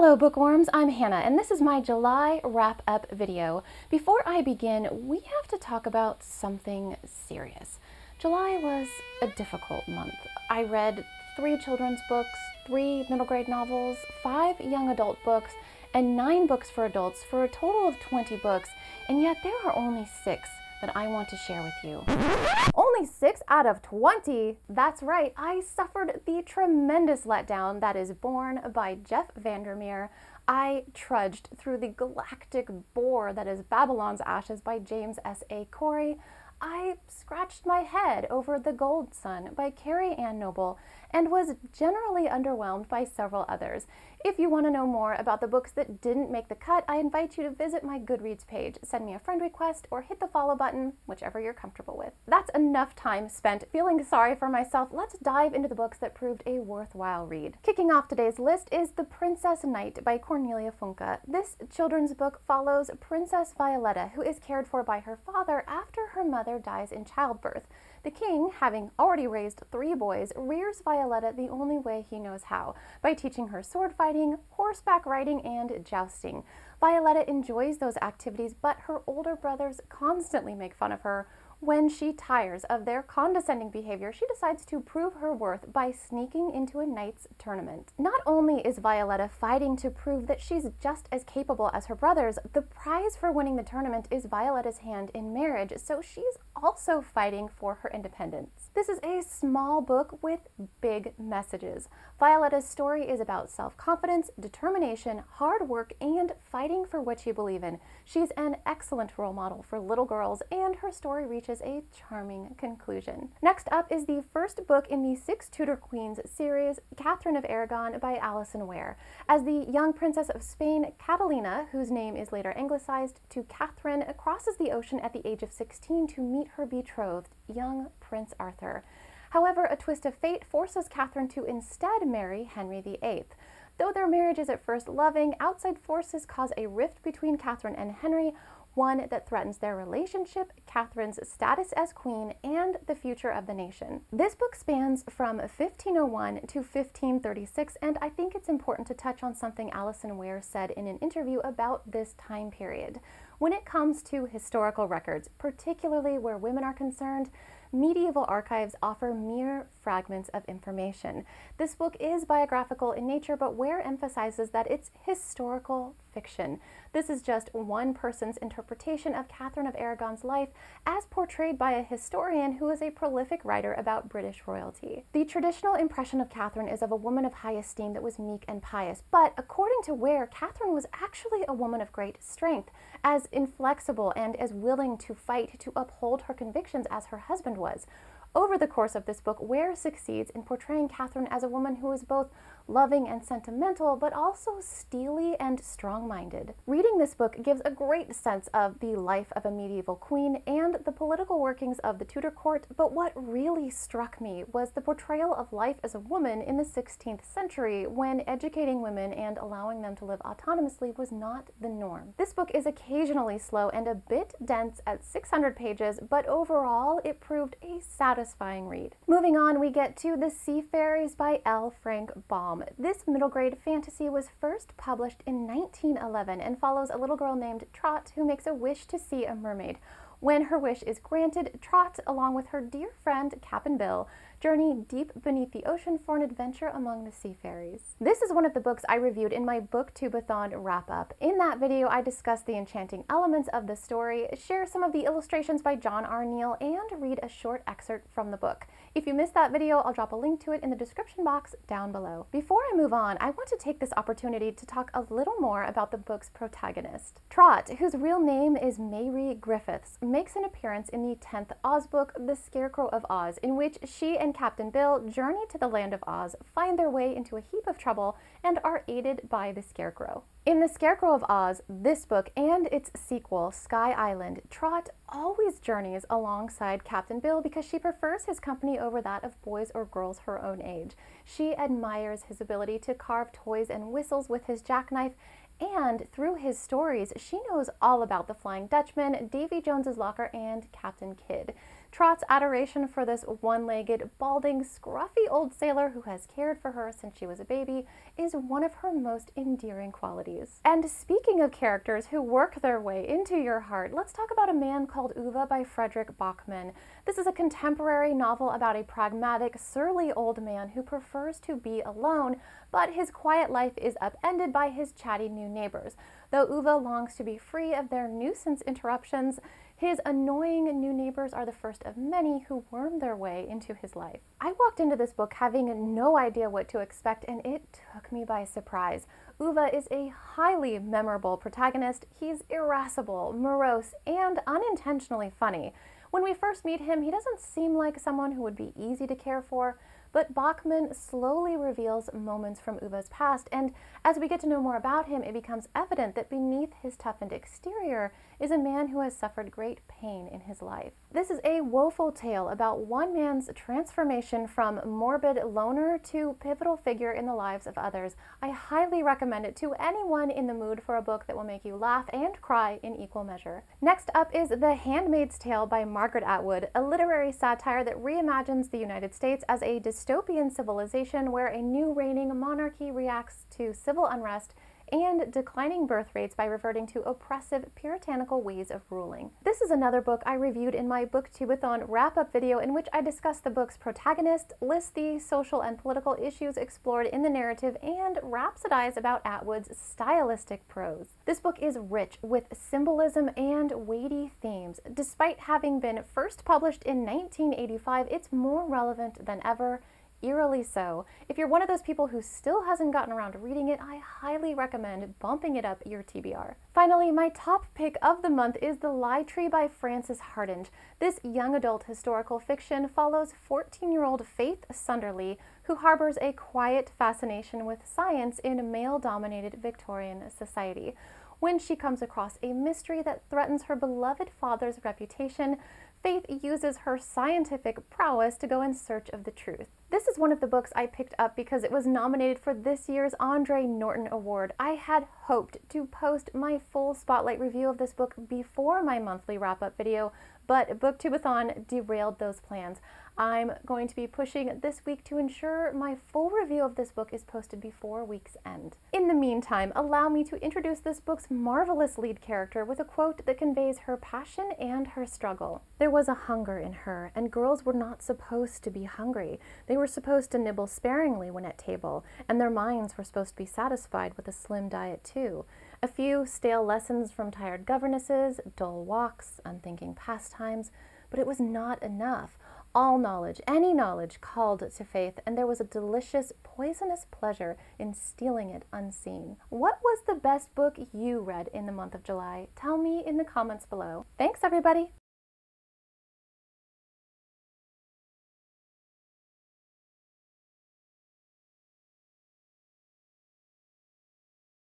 Hello bookworms, I'm Hannah and this is my July wrap-up video. Before I begin, we have to talk about something serious. July was a difficult month. I read 3 children's books, 3 middle grade novels, 5 young adult books, and 9 books for adults for a total of 20 books, and yet there are only 6 that I want to share with you. Only 6 out of 20? That's right, I suffered the tremendous letdown that is borne by Jeff Vandermeer. I trudged through the galactic bore that is Babylon's Ashes by James S.A. Corey. I scratched my head over The Gold Sun by Carrie Ann Noble and was generally underwhelmed by several others. If you want to know more about the books that didn't make the cut, I invite you to visit my Goodreads page, send me a friend request, or hit the follow button, whichever you're comfortable with. That's enough time spent feeling sorry for myself. Let's dive into the books that proved a worthwhile read. Kicking off today's list is The Princess Knight by Cornelia Funke. This children's book follows Princess Violetta, who is cared for by her father after her mother dies in childbirth. The king, having already raised 3 boys, rears Violetta the only way he knows how, by teaching her sword fighting, horseback riding, and jousting. Violetta enjoys those activities, but her older brothers constantly make fun of her. When she tires of their condescending behavior, she decides to prove her worth by sneaking into a knight's tournament. Not only is Violetta fighting to prove that she's just as capable as her brothers, the prize for winning the tournament is Violetta's hand in marriage, so she's also fighting for her independence. This is a small book with big messages. Violetta's story is about self-confidence, determination, hard work, and fighting for what you believe in. She's an excellent role model for little girls, and her story reaches a charming conclusion. Next up is the first book in the 6 Tudor Queens series, Catherine of Aragon by Alison Ware. As the young princess of Spain, Catalina, whose name is later anglicized to Catherine, crosses the ocean at the age of 16 to meet her betrothed, young Prince Arthur. However, a twist of fate forces Catherine to instead marry Henry VIII. Though their marriage is at first loving, outside forces cause a rift between Catherine and Henry, one that threatens their relationship, Catherine's status as queen, and the future of the nation. This book spans from 1501 to 1536, and I think it's important to touch on something Alison Ware said in an interview about this time period. When it comes to historical records, particularly where women are concerned, medieval archives offer mere fragments of information. This book is biographical in nature, but Ware emphasizes that it's historical fiction. This is just one person's interpretation of Catherine of Aragon's life as portrayed by a historian who is a prolific writer about British royalty. The traditional impression of Catherine is of a woman of high esteem that was meek and pious, but according to Ware, Catherine was actually a woman of great strength, as inflexible and as willing to fight to uphold her convictions as her husband was. Over the course of this book, Ware succeeds in portraying Catherine as a woman who is both loving and sentimental, but also steely and strong-minded. Reading this book gives a great sense of the life of a medieval queen and the political workings of the Tudor court, but what really struck me was the portrayal of life as a woman in the 16th century, when educating women and allowing them to live autonomously was not the norm. This book is occasionally slow and a bit dense at 600 pages, but overall it proved a satisfying read. Moving on, we get to The Seafarers by L. Frank Baum. This middle grade fantasy was first published in 1911 and follows a little girl named Trot who makes a wish to see a mermaid. When her wish is granted, Trot, along with her dear friend Cap'n Bill, journey deep beneath the ocean for an adventure among the seafarers. This is one of the books I reviewed in my Booktubeathon wrap-up. In that video, I discuss the enchanting elements of the story, share some of the illustrations by John R. Neal, and read a short excerpt from the book. If you missed that video, I'll drop a link to it in the description box down below. Before I move on, I want to take this opportunity to talk a little more about the book's protagonist. Trot, whose real name is Mayrie Griffiths, makes an appearance in the 10th Oz book, The Scarecrow of Oz, in which she and Captain Bill journey to the land of Oz, find their way into a heap of trouble, and are aided by the Scarecrow. In The Scarecrow of Oz, this book and its sequel, Sky Island, Trot always journeys alongside Captain Bill because she prefers his company over that of boys or girls her own age. She admires his ability to carve toys and whistles with his jackknife, and through his stories, she knows all about the Flying Dutchman, Davy Jones's Locker, and Captain Kidd. Trot's adoration for this one-legged, balding, scruffy old sailor who has cared for her since she was a baby is one of her most endearing qualities. And speaking of characters who work their way into your heart, let's talk about A Man Called Eva by Frederick Bachman. This is a contemporary novel about a pragmatic, surly old man who prefers to be alone, but his quiet life is upended by his chatty new neighbors. Though Uwe longs to be free of their nuisance interruptions, his annoying new neighbors are the first of many who worm their way into his life. I walked into this book having no idea what to expect, and it took me by surprise. Uwe is a highly memorable protagonist. He's irascible, morose, and unintentionally funny. When we first meet him, he doesn't seem like someone who would be easy to care for, but Bachman slowly reveals moments from Uwe's past, and as we get to know more about him, it becomes evident that beneath his toughened exterior is a man who has suffered great pain in his life. This is a woeful tale about one man's transformation from morbid loner to pivotal figure in the lives of others. I highly recommend it to anyone in the mood for a book that will make you laugh and cry in equal measure. Next up is The Handmaid's Tale by Margaret Atwood, a literary satire that reimagines the United States as a dystopian civilization where a new reigning monarchy reacts to civil unrest and declining birth rates by reverting to oppressive, puritanical ways of ruling. This is another book I reviewed in my Booktubeathon wrap-up video in which I discuss the book's protagonist, list the social and political issues explored in the narrative, and rhapsodize about Atwood's stylistic prose. This book is rich with symbolism and weighty themes. Despite having been first published in 1985, it's more relevant than ever, eerily so. If you're one of those people who still hasn't gotten around to reading it, I highly recommend bumping it up your TBR. Finally, my top pick of the month is The Lie Tree by Frances Hardinge. This young adult historical fiction follows 14-year-old Faith Sunderly, who harbors a quiet fascination with science in male-dominated Victorian society. When she comes across a mystery that threatens her beloved father's reputation, Faith uses her scientific prowess to go in search of the truth. This is one of the books I picked up because it was nominated for this year's Andre Norton Award. I had hoped to post my full spotlight review of this book before my monthly wrap-up video, but Booktubeathon derailed those plans. I'm going to be pushing this week to ensure my full review of this book is posted before week's end. In the meantime, allow me to introduce this book's marvelous lead character with a quote that conveys her passion and her struggle. There was a hunger in her, and girls were not supposed to be hungry. They were supposed to nibble sparingly when at table, and their minds were supposed to be satisfied with a slim diet too. A few stale lessons from tired governesses, dull walks, unthinking pastimes, but it was not enough. All knowledge, any knowledge, called to Faith, and there was a delicious, poisonous pleasure in stealing it unseen. What was the best book you read in the month of July? Tell me in the comments below. Thanks, everybody!